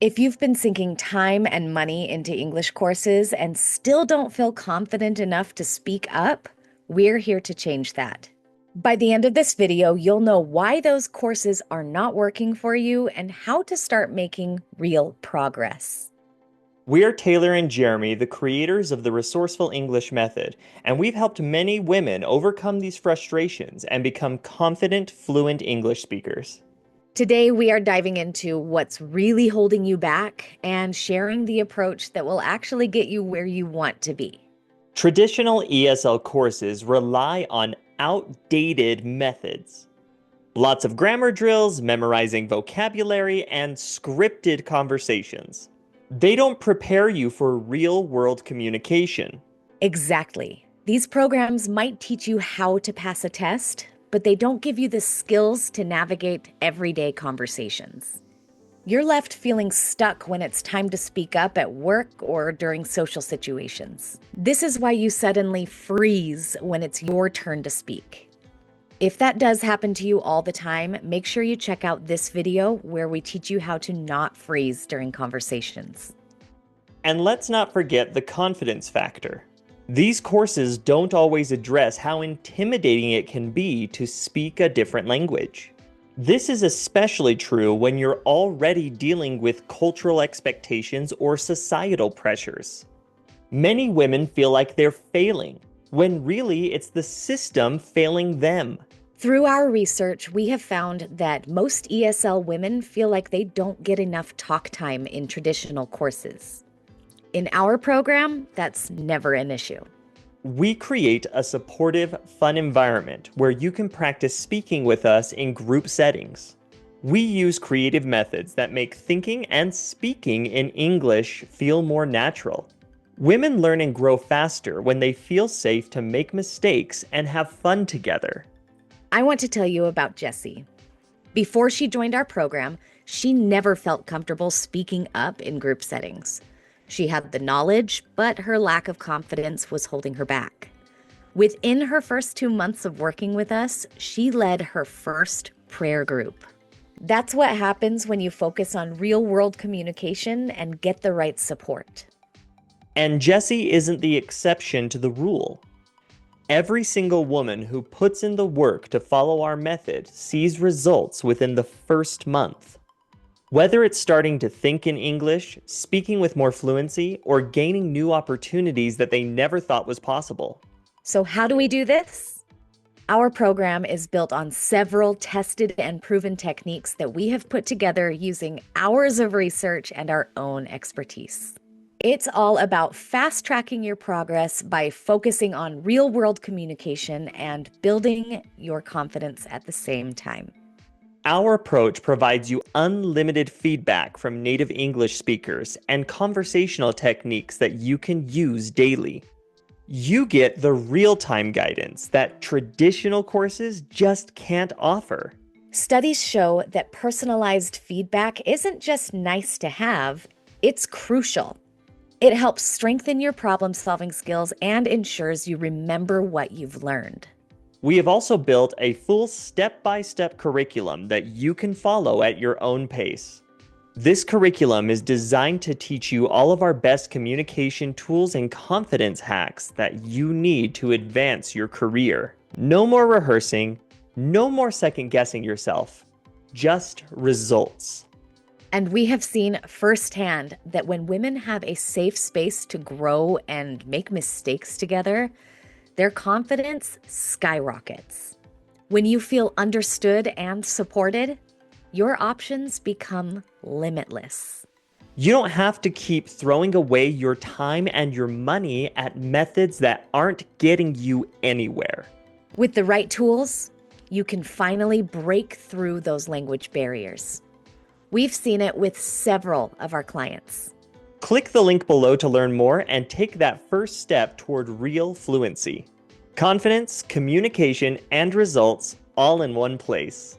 If you've been sinking time and money into English courses and still don't feel confident enough to speak up, we're here to change that. By the end of this video, you'll know why those courses are not working for you and how to start making real progress. We're Taylor and Jeremy, the creators of the Resourceful English Method, and we've helped many women overcome these frustrations and become confident, fluent English speakers. Today, we are diving into what's really holding you back and sharing the approach that will actually get you where you want to be. Traditional ESL courses rely on outdated methods. Lots of grammar drills, memorizing vocabulary, and scripted conversations. They don't prepare you for real-world communication. Exactly. These programs might teach you how to pass a test, but they don't give you the skills to navigate everyday conversations. You're left feeling stuck when it's time to speak up at work or during social situations. This is why you suddenly freeze when it's your turn to speak. If that does happen to you all the time, make sure you check out this video where we teach you how to not freeze during conversations. And let's not forget the confidence factor. These courses don't always address how intimidating it can be to speak a different language. This is especially true when you're already dealing with cultural expectations or societal pressures. Many women feel like they're failing, when really it's the system failing them. Through our research, we have found that most ESL women feel like they don't get enough talk time in traditional courses. In our program, that's never an issue. We create a supportive, fun environment where you can practice speaking with us in group settings. We use creative methods that make thinking and speaking in English feel more natural. Women learn and grow faster when they feel safe to make mistakes and have fun together. I want to tell you about Jessie. Before she joined our program, she never felt comfortable speaking up in group settings. She had the knowledge, but her lack of confidence was holding her back. Within her first 2 months of working with us, she led her first prayer group. That's what happens when you focus on real-world communication and get the right support. And Jessie isn't the exception to the rule. Every single woman who puts in the work to follow our method sees results within the first month. Whether it's starting to think in English, speaking with more fluency, or gaining new opportunities that they never thought was possible. So how do we do this? Our program is built on several tested and proven techniques that we have put together using hours of research and our own expertise. It's all about fast-tracking your progress by focusing on real-world communication and building your confidence at the same time. Our approach provides you unlimited feedback from native English speakers and conversational techniques that you can use daily. You get the real-time guidance that traditional courses just can't offer. Studies show that personalized feedback isn't just nice to have, it's crucial. It helps strengthen your problem-solving skills and ensures you remember what you've learned. We have also built a full step-by-step curriculum that you can follow at your own pace. This curriculum is designed to teach you all of our best communication tools and confidence hacks that you need to advance your career. No more rehearsing, no more second-guessing yourself, just results. And we have seen firsthand that when women have a safe space to grow and make mistakes together, their confidence skyrockets. When you feel understood and supported, your options become limitless. You don't have to keep throwing away your time and your money at methods that aren't getting you anywhere. With the right tools, you can finally break through those language barriers. We've seen it with several of our clients. Click the link below to learn more and take that first step toward real fluency. Confidence, communication, and results all in one place.